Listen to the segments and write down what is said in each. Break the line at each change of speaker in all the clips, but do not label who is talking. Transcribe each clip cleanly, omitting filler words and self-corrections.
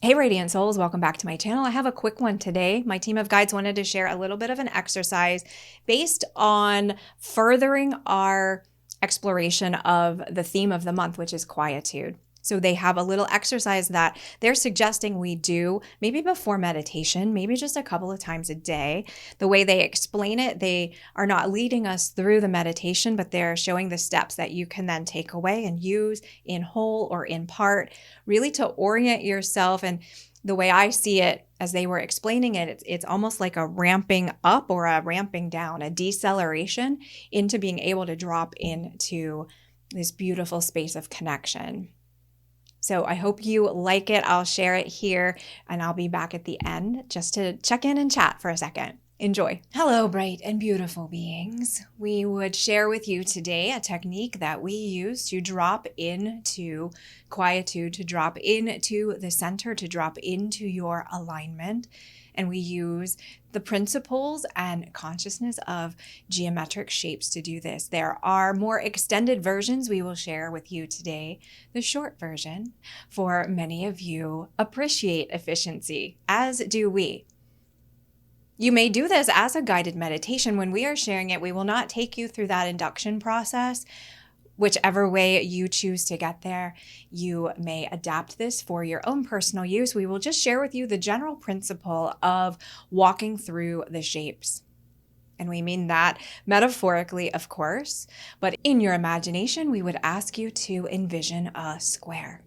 Hey, Radiant Souls, welcome back to my channel. I have a quick one today. My team of guides wanted to share a little bit of an exercise based on furthering our exploration of the theme of the month, which is quietude. So they have a little exercise that they're suggesting we do maybe before meditation, maybe just a couple of times a day. The way they explain it, they are not leading us through the meditation, but they're showing the steps that you can then take away and use in whole or in part, really to orient yourself. And the way I see it, as they were explaining it, it's almost like a ramping up or a ramping down, a deceleration into being able to drop into this beautiful space of connection. So I hope you like it. I'll share it here and I'll be back at the end just to check in and chat for a second. Enjoy. Hello, bright and beautiful beings. We would share with you today a technique that we use to drop into quietude, to drop into the center, to drop into your alignment. And we use the principles and consciousness of geometric shapes to do this. There are more extended versions we will share with you today. The short version, for many of you, appreciate efficiency, as do we. You may do this as a guided meditation. When we are sharing it, we will not take you through that induction process. Whichever way you choose to get there, you may adapt this for your own personal use. We will just share with you the general principle of walking through the shapes. And we mean that metaphorically, of course, but in your imagination, we would ask you to envision a square.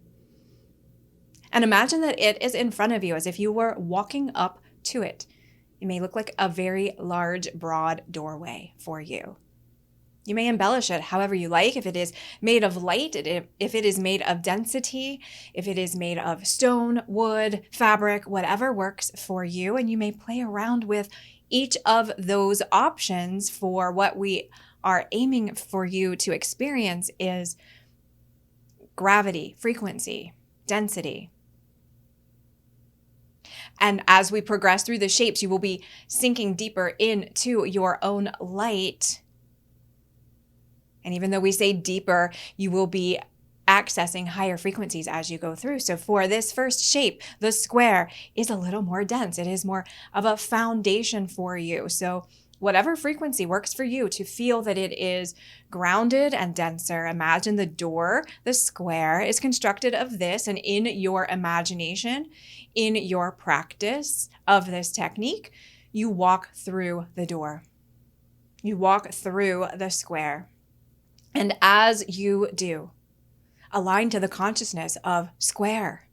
And imagine that it is in front of you as if you were walking up to it. It may look like a very large, broad doorway for you. You may embellish it however you like. If it is made of light, if it is made of density, if it is made of stone, wood, fabric, whatever works for you. And you may play around with each of those options. For what we are aiming for you to experience is gravity, frequency, density. And as we progress through the shapes, you will be sinking deeper into your own light. And even though we say deeper, you will be accessing higher frequencies as you go through. So for this first shape, the square is a little more dense. It is more of a foundation for you. So whatever frequency works for you to feel that it is grounded and denser. Imagine the door, the square, is constructed of this. And in your imagination, in your practice of this technique, you walk through the door. You walk through the square. And as you do, align to the consciousness of square.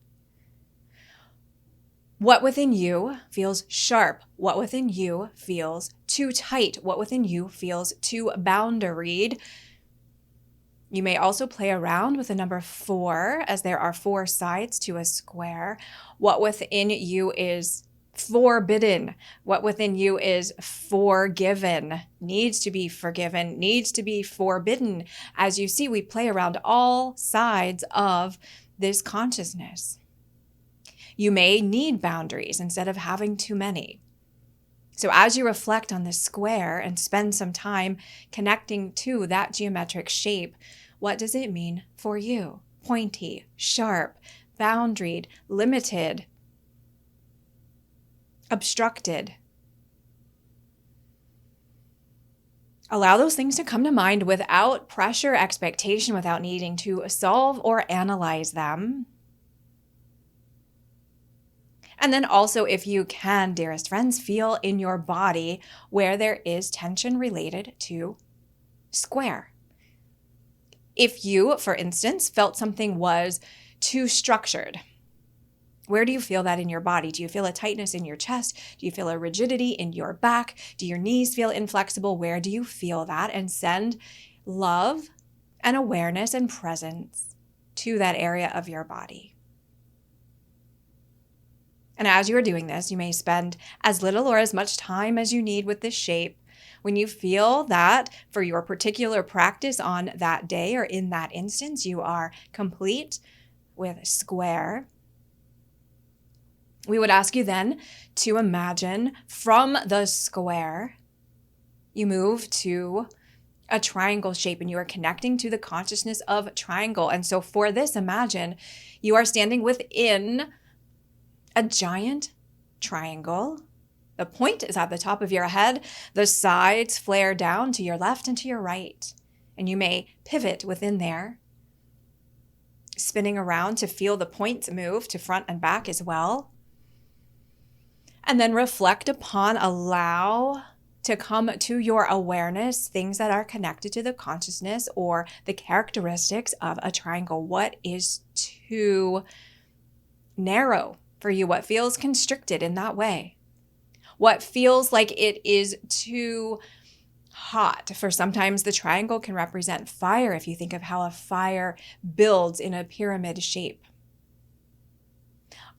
What within you feels sharp? What within you feels too tight? What within you feels too boundaried? You may also play around with the number 4, as there are 4 sides to a square. What within you is forbidden, what within you is forgiven, needs to be forgiven, needs to be forbidden. As you see, we play around all sides of this consciousness. You may need boundaries instead of having too many. So as you reflect on this square and spend some time connecting to that geometric shape, what does it mean for you? Pointy, sharp, boundaried, limited, obstructed. Allow those things to come to mind without pressure, expectation, without needing to solve or analyze them. And then also, if you can, dearest friends, feel in your body where there is tension related to square. If you, for instance, felt something was too structured, where do you feel that in your body? Do you feel a tightness in your chest? Do you feel a rigidity in your back? Do your knees feel inflexible? Where do you feel that? And send love and awareness and presence to that area of your body. And as you are doing this, you may spend as little or as much time as you need with this shape. When you feel that for your particular practice on that day or in that instance, you are complete with square, we would ask you then to imagine from the square, you move to a triangle shape and you are connecting to the consciousness of triangle. And so for this, imagine you are standing within A giant triangle. The point is at the top of your head. The sides flare down to your left and to your right. And you may pivot within there, spinning around to feel the points move to front and back as well. And then reflect upon, allow to come to your awareness things that are connected to the consciousness or the characteristics of a triangle. What is too narrow for you? What feels constricted in that way? What feels like it is too hot? For sometimes the triangle can represent fire if you think of how a fire builds in a pyramid shape.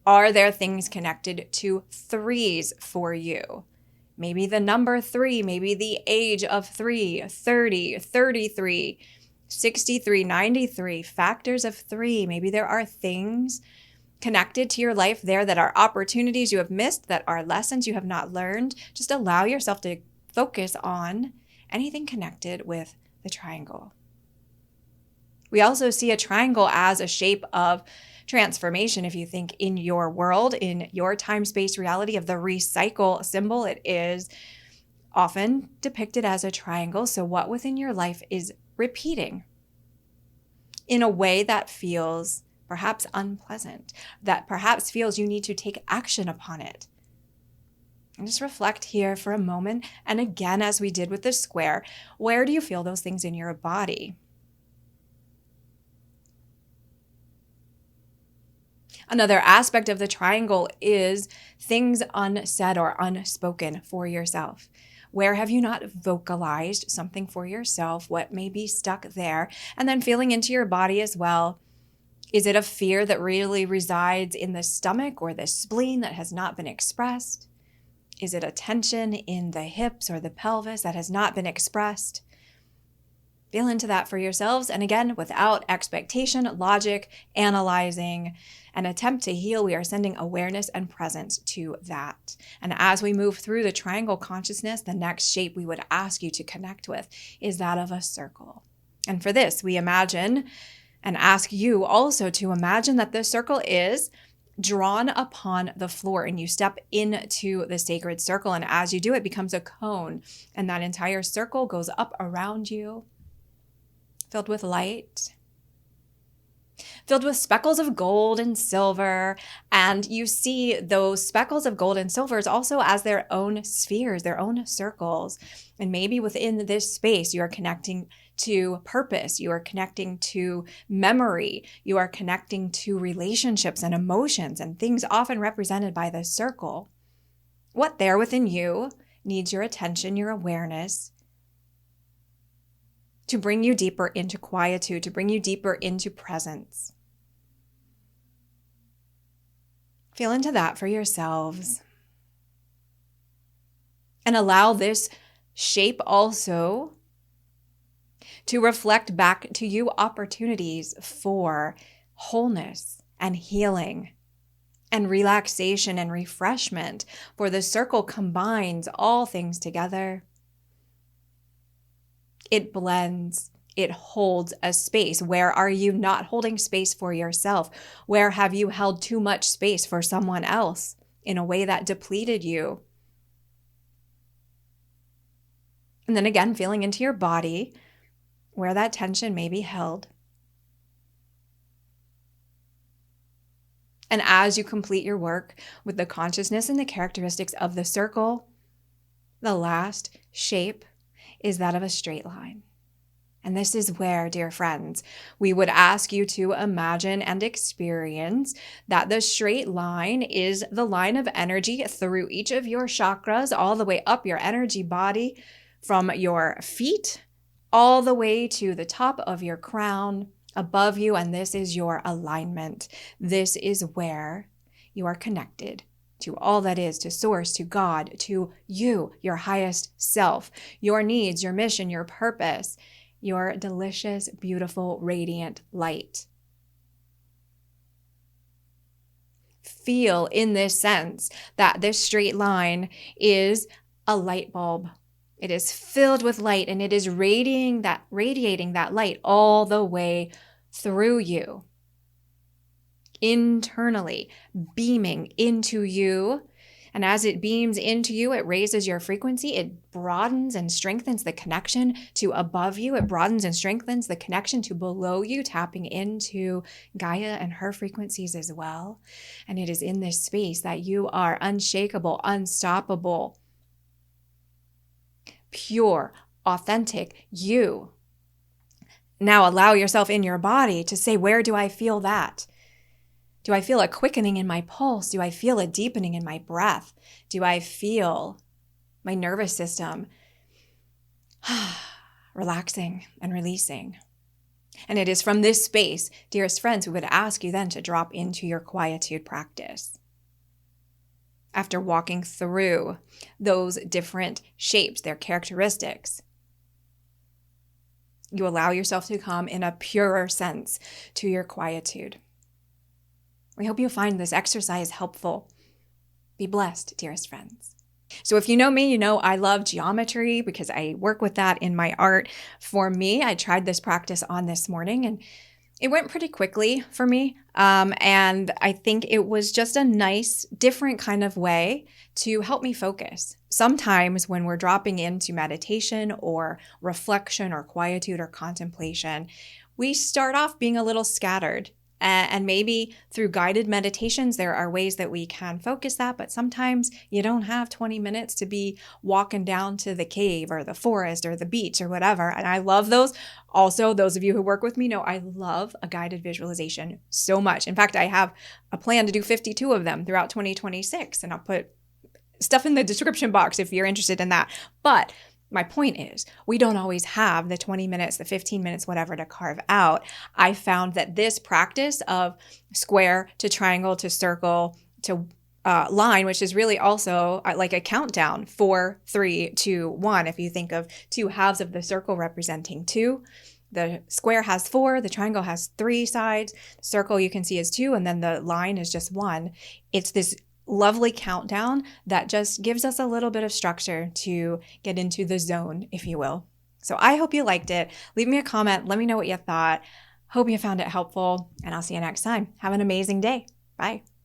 Are there things connected to threes for you? Maybe the number 3, maybe the age of 3, 30, 33, 63, 93, factors of 3. Maybe there are things connected to your life there that are opportunities you have missed, that are lessons you have not learned. Just allow yourself to focus on anything connected with the triangle. We also see a triangle as a shape of transformation. If you think in your world, in your time-space reality of the recycle symbol, it is often depicted as a triangle. So what within your life is repeating in a way that feels perhaps unpleasant, that perhaps feels you need to take action upon it? And just reflect here for a moment. And again, as we did with the square, where do you feel those things in your body? Another aspect of the triangle is things unsaid or unspoken for yourself. Where have you not vocalized something for yourself? What may be stuck there? And then feeling into your body as well. Is it a fear that really resides in the stomach or the spleen that has not been expressed? Is it a tension in the hips or the pelvis that has not been expressed? Feel into that for yourselves. And again, without expectation, logic, analyzing, an attempt to heal, we are sending awareness and presence to that. And as we move through the triangle consciousness, the next shape we would ask you to connect with is that of a circle. And for this, we imagine and ask you also to imagine that the circle is drawn upon the floor and you step into the sacred circle. And as you do, it becomes a cone. And that entire circle goes up around you, filled with light, filled with speckles of gold and silver. And you see those speckles of gold and silvers also as their own spheres, their own circles. And maybe within this space, you are connecting to purpose. You are connecting to memory. You are connecting to relationships and emotions and things often represented by the circle. What there within you needs your attention, your awareness, to bring you deeper into quietude, to bring you deeper into presence. Feel into that for yourselves. And allow this shape also to reflect back to you opportunities for wholeness and healing and relaxation and refreshment. For the circle combines all things together. It blends, it holds a space. Where are you not holding space for yourself? Where have you held too much space for someone else in a way that depleted you? And then again, feeling into your body where that tension may be held. And as you complete your work with the consciousness and the characteristics of the circle, the last shape is that of a straight line. And this is where, dear friends, we would ask you to imagine and experience that the straight line is the line of energy through each of your chakras, all the way up your energy body, from your feet all the way to the top of your crown above you. And this is your alignment. This is where you are connected to all that is, to source, to God, to you, your highest self, your needs, your mission, your purpose, your delicious, beautiful, radiant light. Feel in this sense that this straight line is a light bulb. It is filled with light and it is radiating that light all the way through you internally beaming into you. And as it beams into you, it raises your frequency. It broadens and strengthens the connection to above you. It broadens and strengthens the connection to below you, tapping into Gaia and her frequencies as well. And it is in this space that you are unshakable, unstoppable, pure, authentic you. Now allow yourself in your body to say, where do I feel that? Do I feel a quickening in my pulse? Do I feel a deepening in my breath? Do I feel my nervous system relaxing and releasing? And it is from this space, dearest friends, we would ask you then to drop into your quietude practice. After walking through those different shapes, their characteristics, you allow yourself to come in a purer sense to your quietude. We hope you find this exercise helpful. Be blessed, dearest friends. So if you know me, you know I love geometry because I work with that in my art. For me, I tried this practice on this morning and it went pretty quickly for me. And I think it was just a nice, different kind of way to help me focus. Sometimes when we're dropping into meditation or reflection or quietude or contemplation, we start off being a little scattered. And maybe through guided meditations, there are ways that we can focus that, but sometimes you don't have 20 minutes to be walking down to the cave or the forest or the beach or whatever. And I love those. Also, those of you who work with me know I love a guided visualization so much. In fact, I have a plan to do 52 of them throughout 2026, and I'll put stuff in the description box if you're interested in that. But my point is, we don't always have the 20 minutes, the 15 minutes, whatever to carve out. I found that this practice of square to triangle to circle to line, which is really also like a countdown, 4, 3, 2, 1. If you think of two halves of the circle representing 2, the square has 4, the triangle has 3 sides, the circle you can see is 2, and then the line is just 1. It's this lovely countdown that just gives us a little bit of structure to get into the zone, if you will. So I hope you liked it. Leave me a comment. Let me know what you thought. Hope you found it helpful, and I'll see you next time. Have an amazing day. Bye.